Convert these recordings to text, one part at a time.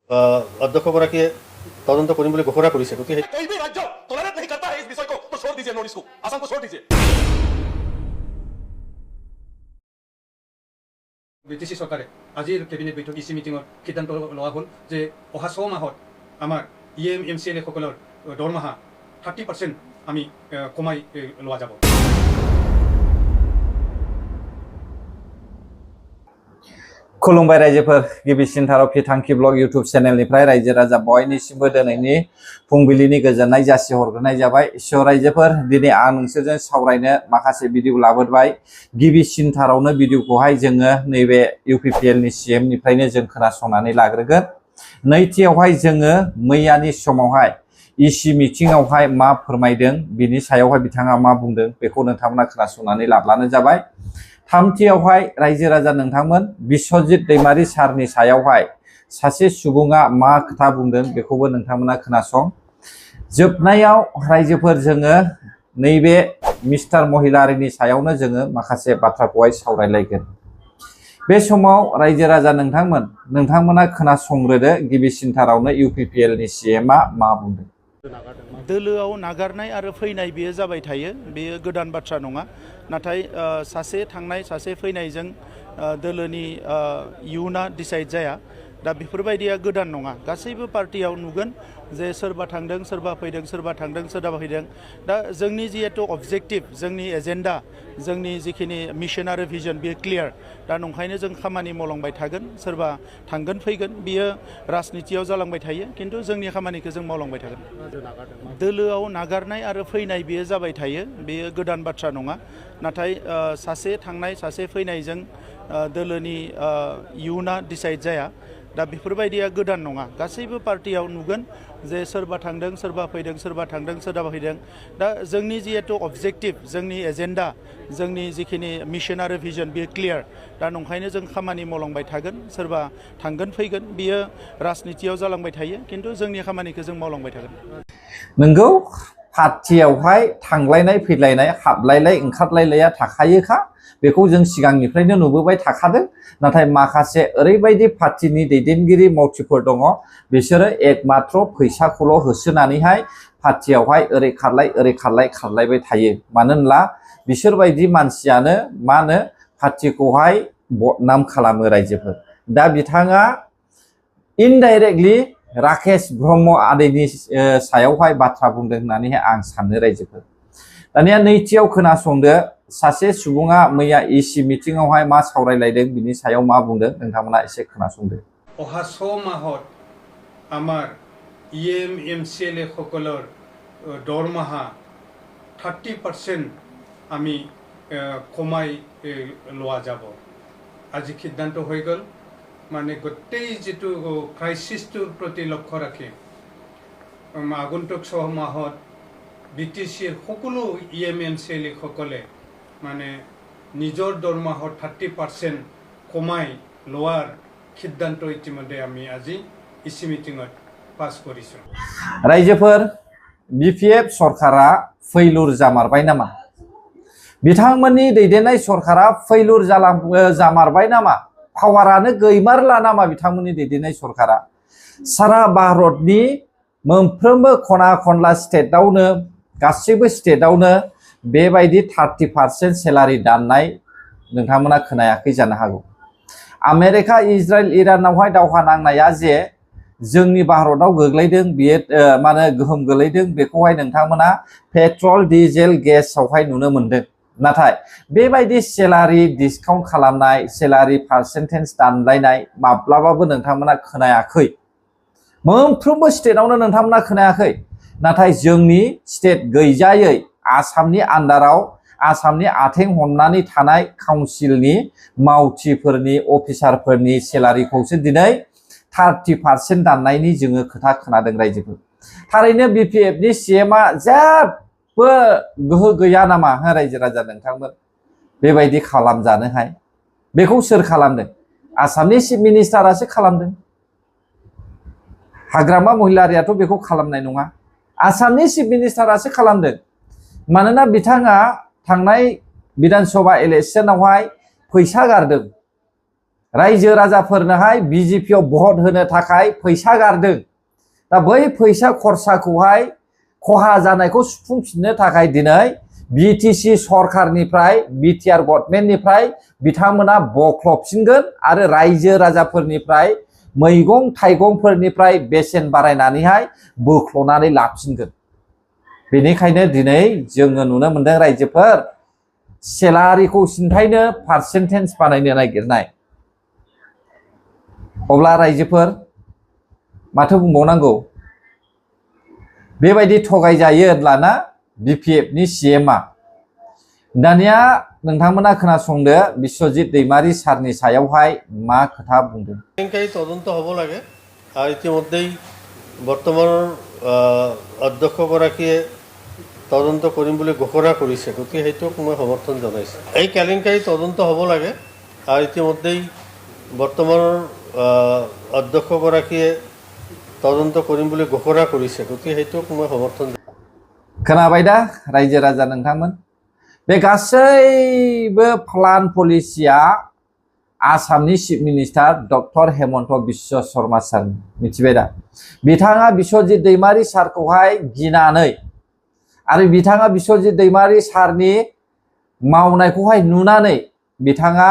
অধ্যক্ষগৰাকীয়ে তদন্ত কৰিম বুলি ঘোষণা কৰিছে। গতিকে कोई भी राज्य टॉलरेट नहीं करता है इस विषय को, तो छोड़ दीजिए नोटिस को, आसाम को छोड़ दीजिए। ব্রিটিশ সরকারে আজিৰ কেবিনেট বৈঠক ইসি মিটিঙৰ সিদ্ধান্ত লোৱা হ'ল যে অহা 6 মাহত আমাৰ এমচিএলএ সকলৰ দৰমহা 30% আমি কমাই লোৱা যাব। खुलुमबाय रायजोफोर, गिबिसिनथाराव फिथांखि ब्लग इउट्यूब चेनेलनिफ्राय रायजो राजा बयनिसिमबो दिनैनि फुंबिलिनि गोजोननाय जासिहरग्रोनाय जाबाय। इसोर रायजोफोर, दिनै आं नोंसोरजों सावरायनो माखासे भिडिअ लाबोबाय। गिबिसिनथारावनो भिडिअखौहाय जोङो नैबे इउपिपिएल नि सीएम निफ्रायनो जों खोनासंनानै लाग्रोगोन। नैथियावहाय जोङो मैयानि समावहाय इसि मिटिंआवहाय मा फोरमायदों बिनि सायावहाय बिथाङा मा बुंदों बेखौ नोंथांमोना खोनासंनानै लाब्लानो जाबाय। थामथियावहाय रायजो राजा नोंथांमोन बिश्वजित दैमारी सारनि सायावहाय सासे सुबुङा मा खोथा बुंदों बेखौबो नोंथांमोना खोनासं। जोबनायाव रायजोफोर जोङो नैबे मिस्टार महिलारिनि सायावनो जोङो माखासे बाथ्राखौहाय सावरायलायगोन। बे समाव रायजो राजा नोंथांमोना खोनासंग्रोदो। गिबिसिनथारावनो इउपिपिएल नि सीएमआ मा बुंदों। दोलोआव नागारनाय आरो फैनाय बेयो जाबाय थायो, बेयो गोदान बाथ्रा नङा। नाथाय सासे थांनाय सासे फैनायजों दोलोनि इयुना डिसाइड जाया। दा बेफोरबायदिया गोदान नङा। गासैबो पार्टियाव नुगोन जे सोरबा थांदों सोरबा फैदों, सोरबा थांदों सोरबा फैदों। दा जोंनि जिहेतु अबजेक्टिभ, जोंनि एजेन्डा, जोंनि जिखिनि मिशनारि भिजन बेयो क्लियार। दा नंखायनो जों खामानि मावलांबाय थागोन। सोरबा थांगोन फैगोन बियो राजनितियाव जालांबाय थायो, खिन्थु जोंनि खामानिखौ जों मावलांबाय थागोन। दोलोआव नागारनाय आरो फैनाय बेयो जाबाय थायो, बेयो गोदान बाथ्रा नङा। नाथाय सासे थांनाय सासे फैनायजों दोलोनि इयुना डिसाइड जाया। दा बेफोरबायदिया गोदान नङा। गासैबो पार्टियाव नुगोन जे सोरबा थांदों सोरबा फैदों, सोरबा थांदों सोरबा फैदों। दा जोंनि जिहेतु अबजेक्टिभ, जोंनि एजेन्डा, जोंनि जिखिनि मिशनारि भिजन बेयो क्लियार। दा नंखायनो जों खामानि मावलांबाय थागोन। सोरबा थांगोन फैगोन बियो राजनितियाव जालांबाय थायो, खिन्थु जोंनि खामानिखौ जों मावलांबाय थागोन। नंगौ, पार्टियावहाय थांलायनाय फैलायनाय हाबलायलाय ओंखारलायलाया थाखायोखा। बेखौ जों सिगांनिफ्रायनो नुबोबाय थाखादों। नाथाय माखासे ओरैबायदि पार्टिनि दैदेनगिरि मावथिफोर दङ, बिसोरो एकमात्र फैसाखौल' होसोनानैहाय पार्टियावहाय ओरै खारलायबाय थायो। मानो होनब्ला बिसोरबायदि मानसियानो मा होनो पार्टिखौहाय बदनाम खालामो रायजोफोर। दा बिथाङा इनडाइरेक्टलि राकेश ब्रह्म आदैनि सायावहाय बाथ्रा बुंदों होननानैहाय आं सानो रायजोफोर। दानिया नैथियाव खोनासंदो, सासे सुबुङा मैया इसि मिटिंआवहाय मा सावरायलायदों बिनि सायाव मा बुंदों नोंथांमोना एसे खोनासंदो। অহা 6 মাহত আমাৰ এমচিএলএ সকলৰ দৰমহা 30% আমি কমাই লোৱা যাব। আজি সিদ্ধান্ত হৈ গ'ল। মানে গোটেই যেটো ক্ৰাইচিছটোৰ প্ৰতি লক্ষ্য ৰাখি আগন্তুক 6 মাহত বিটিচিৰ সকলো এমচিএলএ সকলে মানে নিজৰ দৰমহাৰ 30% কমাই লোৱাৰ সিদ্ধান্ত ইতিমধ্যে আমি আজি ইসি মিটিঙত পাস কৰিছো। रायजोफोर, बिपिएफ सरकारा फैलुर जामारबाय नामा? बिथांमोननि दैदेननाय सरकारा फैलुर जामारबाय नामा? पावारानो गैमारला नामा बिथांमोननि दैदेननाय सरकारा? सारा भारतनि मोनफ्रोमबो खना खनला स्टेटआवनो, गासैबो स्टेटआवनो बेबायदि 30% सेलारि दाननाय नोंथांमोना खोनायाखै जानो हागौ। आमेरिका, इजराइल, इरानावहाय दावहा नांनाया जे जोंनि भारतआव गोग्लैदों, बियो माने गोहोम गोलैदों, बेखौहाय नोंथांमोना पेट्रल, डिजेल, गेसआवहाय नुनो मोनदों। नाथाय बेबायदि सेलारि डिसकाउन्ट खालामनाय, सेलारि पार्सेन्टेज दानलायनाय माब्लाबाबो नोंथांमोना खोनायाखै। मोनफ्रोमबो स्टेटआवनो नोंथांमोना खोनायाखै। नाथाय जोंनि स्टेट गैजायै आसामनि आन्दाराव, आसामनि आथिं हमनानै थानाय काउन्सिलनि मावथिफोरनि, अफिसारफोरनि सेलारिखौसो दिनै 30% दाननायनि जोङो खोथा खोनादों रायजोफोर। थारैनो बिपिएफनि सीएमआ जेबो गोहो गैया नामा रायजो राजा नोंथांमोन बेबायदि खालामजानोहाय? बेखौ सोर खालामदों? आसामनि चिफ मिनिस्टारासो खालामदों। हाग्रामा महिलारियाथ' बेखौ खालामनाय नङा। आसामनि चिफ मिनिस्टारासो खालामदों। मानोना बिथाङा थांनाय विधानसभा इलेक्शनावहाय फैसा गारदों। रायजो राजाफोरनोहाय बिजेपियाव भट होनो थाखाय फैसा गारदों दा बै फैसा खरसाखौहाय खहा जानायखौ सुफुंफिननो थाखाय दिनै बिटिसि सरखारनिफ्राय बिटिआर गभर्नमेन्टनिफ्राय बिथांमोना बख्लबफिनगोन आरो रायजो राजाफोरनिफ्राय मैगं थाइगंफोरनिफ्राय बेसेन बारायनानैहाय बोख्ल'नानै लाफिनगोन बेनिखायनो दिनै जोङो नुनो मोनदों रायजोफोर सेलारिखौ सिन्थायनो पार्सेन्टेज बानायनो नागिरनाय अब्ला रायजोफोर माथो बुंबावनांगौ बेबायदि थगायजायो होनब्लाना बिपिएफनि सिएमआ दानिया नोंथांमोना खोनासंदो बिश्वजित दैमारी सारनि सायावहाय मा खोथा बुंदों কেলেংকাৰী তদন্ত হ'ব লাগে আৰু ইতিমধ্যেই বৰ্তমানৰ অধ্যক্ষগৰাকীয়ে তদন্ত কৰিম বুলি ঘোষণা কৰিছে গতিকে সেইটোক মই সমৰ্থন জনাইছোঁ এই কেলেংকাৰী তদন্ত হ'ব লাগে আৰু ইতিমধ্যেই বৰ্তমানৰ অধ্যক্ষগৰাকীয়ে তদন্ত কৰিম বুলি ঘোষণা কৰিছে গতিকে সেইটোক মই সমৰ্থন खोनाबाय दा रायजो राजा नोंथांमोन बे गासैबो प्लान पलिसिया आसामनि chief minister doctor Himanta Biswa Sarma sir मिथिबाय दा बिथाङा बिश्वजित दैमारी सारखौहाय गिनानै आरो बिथाङा बिश्वजित दैमारी सारनि मावनायखौहाय नुनानै बिथाङा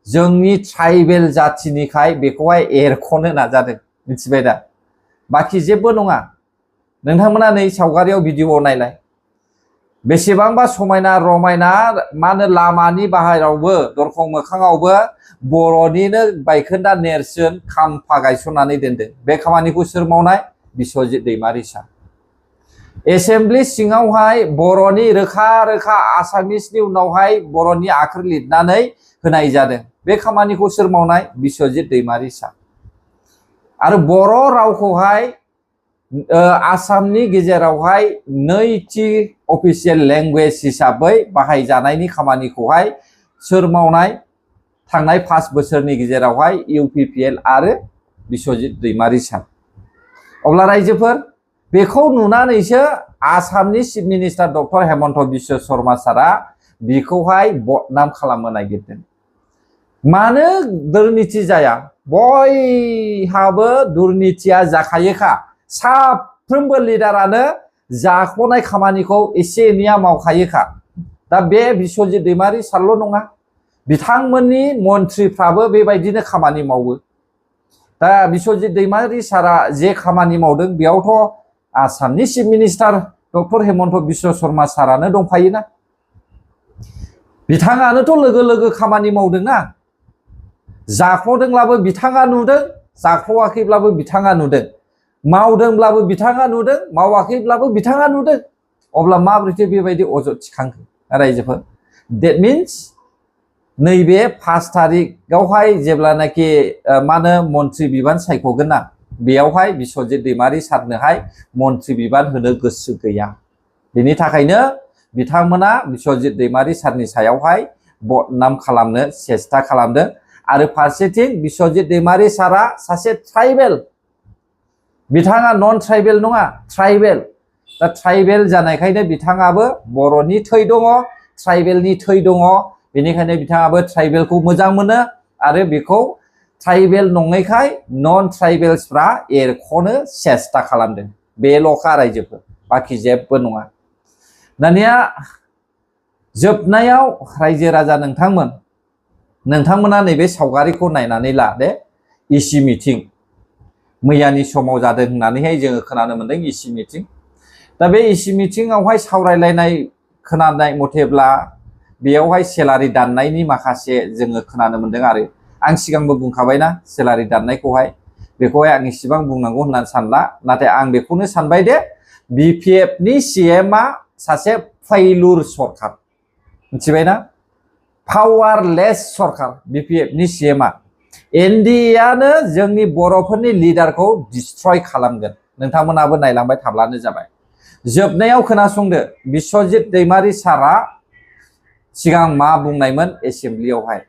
जोंनि ट्राइबेल जाथिनिखाय बेखौहाय एरख'नो नाजादों मिथिबाय दा बाखि जेबो नङा नोंथांमोना नै सावगारियाव भिडिअ नायलाय बेसेबांबा समायना रमायना मानो लामानि बाहेरावबो दरखं मोखाङावबो बर'निनो बायखोन्दा नेरसोन खाम्फा गायसननानै दोनदों बे खामानिखौ सोर मावनाय बिश्वजित दैमारी सार एसेम्ब्लि सिङावहाय बर'नि रोखा रोखा आसामिसनि उनावहाय बर'नि आखर लिरनानै होनाय जादों बे खामानिखौ सोर मावनाय बिश्वजित दैमारी सार आरो बर' रावखौहाय आसामनि गेजेरावहाय नैथि अफिसियेल लेंगुवेज हिसाबै बाहायजानायनि खामानिखौहाय सोर मावनाय थांनाय 5 बोसोरनि गेजेरावहाय इउपिपिएल आरो बिश्वजित दैमारी सार अब्ला रायजोफोर बेखौ नुनानैसो आसामनि chief minister doctor Himanta Biswa Sharma सारा बिखौहाय बदनाम खालामनो नागिरदों मानो दुर्नीति जाया बयहाबो दुर्नीतिया जाखायोखा साफ्रोमबो लिडारानो जाख'नाय खामानिखौ एसे एनैया मावखायोखा दा बे बिश्वजित दैमारी सारल' नङा बिथांमोननि मन्थ्रिफ्राबो बेबायदिनो खामानि मावो दा बिश्वजित दैमारी सारा जे खामानि मावदों बेयावथ' आसामनि chief minister doctor Himanta Biswa Sarma सारानो दंफायोना बिथाङानोथ' लोगो लोगो खामानि मावदोंना जाख्ल'दोंब्लाबो बिथाङा नुदों जाख्ल'आखैब्लाबो बिथाङा नुदों मावदोंब्लाबो बिथाङा नुदों मावाखैब्लाबो बिथाङा नुदों अब्ला माबोरैथो बेबायदि अजद थिखांखो रायजोफोर डेट मिन्स नैबे 5 तारिखआवहाय जेब्लानाखि मा होनो मन्त्रि बिबान सायख'गोन ना बेयावहाय बिश्वजित दैमारी सारनोहाय मन्त्रि बिबान होनो गोसो गैया बेनि थाखायनो बिथांमोना बिश्वजित दैमारी सारनि सायावहाय बदनाम खालामनो सेस्था खालामदों आरो फारसेथिं बिश्वजित दैमारी सारा सासे ट्राइबेल बिथाङा नन ट्राइबेल नङा ट्राइबेल दा ट्राइबेल जानायखायनो बिथाङाबो बर'नि थै दङ ट्राइबेलनि थै दङ बेनिखायनो बिथाङाबो ट्राइबेलखौ मोजां मोनो आरो बेखौ ट्राइबेल नङैखाय नन ट्राइबेल्सफ्रा एरख'नो सेस्था खालामदों बेल'खा रायजोफोर बाखि जेबो नङा दानिया जोबनायाव रायजो राजा नोंथांमोना नैबे सावगारिखौ नायनानै ला दे इसि मिटिं मैयानि समाव जादों होननानैहाय जोङो खोनानो मोनदों इसि मिटिं दा बे इसि मिटिंआवहाय सावरायलायनाय खोनानाय मथेब्ला बेयावहाय सेलारि दाननायनि माखासे जोङो खोनानो मोनदों आरो आं सिगांबो बुंखाबायना सेलारि दाननायखौहाय बेखौहाय आं इसेबां बुंनांगौ होननानै सानला नाथाय आं बेखौनो सानबाय दे बिपिएफनि सिएमआ सासे फैलुर सरखार मिथिबायना पावारलेस सरखार बिपिएफनि सिएमआ एनडिएआनो जोंनि बर'फोरनि लिडारखौ डिस्ट्रय खालामगोन नोंथांमोनाबो नायलांबाय थाब्लानो जाबाय जोबनायाव खोनासंदो बिश्वजित दैमारी सारा सिगां मा बुंनायमोन एसेम्ब्लियावहाय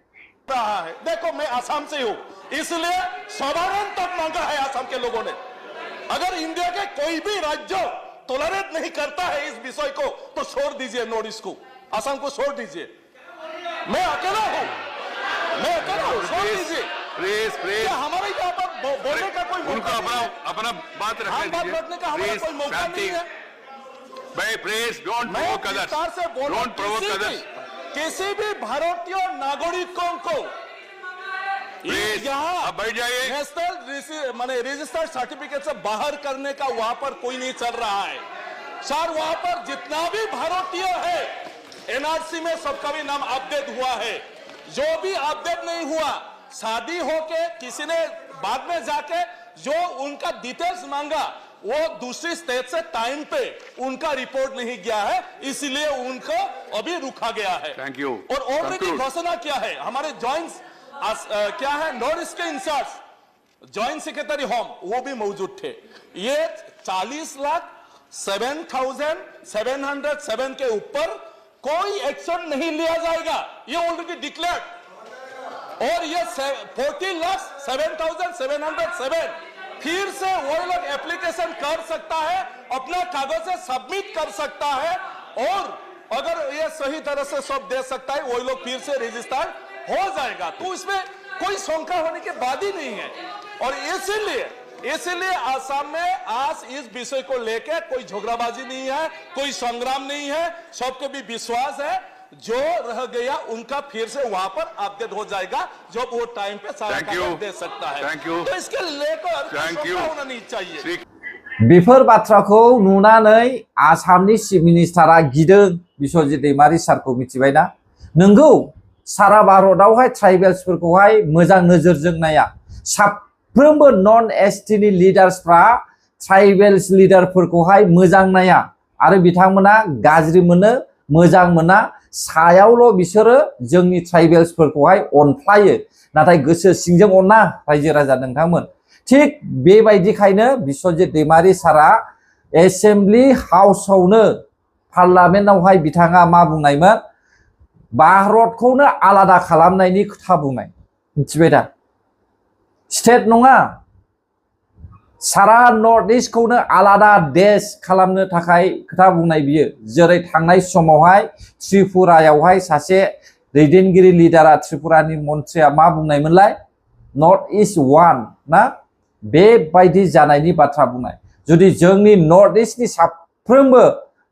देखो मैं आसाम से हूं इसलिए साधारण तक मांगा है आसाम के लोगों ने अगर इंडिया के कोई भी राज्य टॉलरेट नहीं करता है इस विषय को तो छोड़ दीजिए नॉर्थ ईस्ट को आसाम को छोड़ दीजिए मैं अकेला हूं मैं कह रहा हूं, सुन लीजिए। प्लीज प्लीज क्या हमारे यहाँ पर बोलने का कोई उनको मौका अपना नहीं है? अपना बात हम रखने बात दीजिए रखने का हमारा कोई मौका शांति नहीं है। भाई प्लीज डोंट मैं प्रोवोक विस्तार से अदर्स बोल रहा हूं, डोंट प्रोवोक अदर्स किसी भी भारतीय नागरिकों को प्लीज यहाँ अब बैठ जाइए। नेशनल माने रजिस्टर्ड सर्टिफिकेट से बाहर करने का वहां पर कोई नहीं चल रहा है सर। वहां पर जितना भी भारतीय है एनआरसी में सबका भी नाम अपडेट हुआ है। जो भी अपडेट नहीं हुआ, शादी होके किसी ने बाद में जाके जो उनका डिटेल्स मांगा वो दूसरी स्टेट से टाइम पे उनका रिपोर्ट नहीं गया है, इसलिए उनको अभी रुका गया है। Thank you. और ऑलरेडी घोषणा क्या है हमारे जॉइंट क्या है नॉर्थ ईस्ट के इंचार्ज जॉइंट सेक्रेटरी होम वो भी मौजूद थे। ये 40,07,707 के ऊपर कोई एक्शन नहीं लिया जाएगा, ये ऑलरेडी डिक्लेयर्ड। और ये 40,07,707 फिर से वो लोग एप्लीकेशन कर सकता है, अपना कागज से सबमिट कर सकता है और अगर ये सही तरह से सब दे सकता है वो लोग फिर से रजिस्टर्ड हो जाएगा। तो इसमें कोई शंका होने की बात ही नहीं है। और इसीलिए आसाम में आज इस विषय को लेकर कोई झगड़ाबाजी नहीं है, कोई संग्राम नहीं है, सबको भी विश्वास है जो रह गया उनका फिर से वहां पर अपडेट हो जाएगा जब वो टाइम पे सारा कागज दे सकता है। तो इसके लेकर शंका होना नहीं चाहिए। बेफोर बाथ्राखौ नुनानै आसामनि चिफ मिनिस्टारा गिदों बिश्वजित दैमारी सारखौ मिथिबायना। नंगौ सारा भारतआवहाय ट्राइबेल्सफोरखौहाय मोजां नोजोरजों नाया। साफ्रोमबो नन एसटिनि लिडार्सफ्रा ट्राइबेल्स लिडारफोरखौहाय मोजां नाया आरो बिथांमोना गाज्रि मोनो, मोजां मोना। सायावल' बिसोरो जोंनि ट्राइबेल्सफोरखौहाय अनफ्लायो, नाथाय गोसो सिंजों अना रायजो राजा नोंथांमोन। थिग बेबायदिखायनो बिश्वजित दैमारी सारा एसेम्बलि हाउसआवनो पार्लामेन्टआवहाय बिथाङा मा बुंनायमोन, भारतखौनो आलादा खालामनायनि खोथा बुंनाय। मिथिबाय दा? स्टेट नङा, सारा नर्थ इस्टखौनो आलादा देश खालामनो थाखाय खोथा बुंनाय बियो। जेरै थांनाय समावहाय त्रिपुरायावहाय सासे दैदेनगिरि लिडारा त्रिपुरानि मन्थ्रिया मा बुंनायमोनलाय, नर्थ इस्ट वान ना, बेबायदि जानायनि बाथ्रा बुंनाय। जुदि जोंनि नर्थ इस्टनि साफ्रोमबो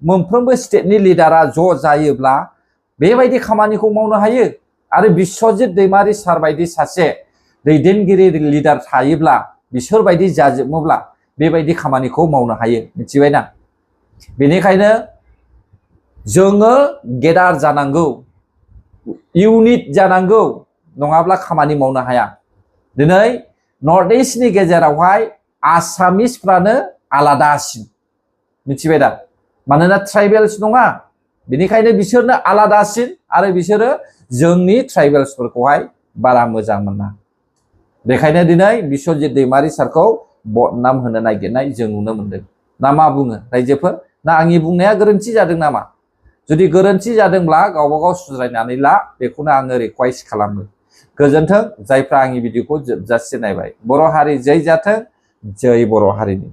मोनफ्रोमबो स्टेटनि लिडारा ज' जायोब्ला बेबायदि खामानिखौ मावनो हायो। आरो बिश्वजित दैमारी सार बायदि सासे दैदेनगिरि लिडार थायोब्ला बिसोर बायदि जाजोबोब्ला बेबायदि खामानिखौ मावनो हायो। मिथिबायना? बेनिखायनो जोङो गेदार जानांगौ, इउनिट जानांगौ, नङाब्ला खामानि मावनो हाया। दिनै नर्थ इस्टनि गेजेरावहाय आसामिसफ्रानो आलादासिन। मिथिबाय दा? मानोना ट्राइबेल्स नङा, बेनिखायनो बिसोरनो आलादासिन आरो बिसोरो जोंनि ट्राइबेल्सफोरखौहाय बारा मोजां मोना। बेखायनो दिनै बिश्वजित दैमारी सारखौ बदनाम होनो नागिरनाय जों नुनो मोनदों। ना मा बुङो रायजोफोर? ना आंनि बुंनाया गोरोन्थि जादों नामा? जुदि गोरोन्थि जादोंब्ला गावबा गाव सुद्रायनानै ला, बेखौनो आङो रिक्वेस्ट खालामो। गोजोन्थों जायफ्रा आंनि भिडिअखौ जोबजासे नायबाय। बर' हारि जै जाथों, जै बर' हारिनि।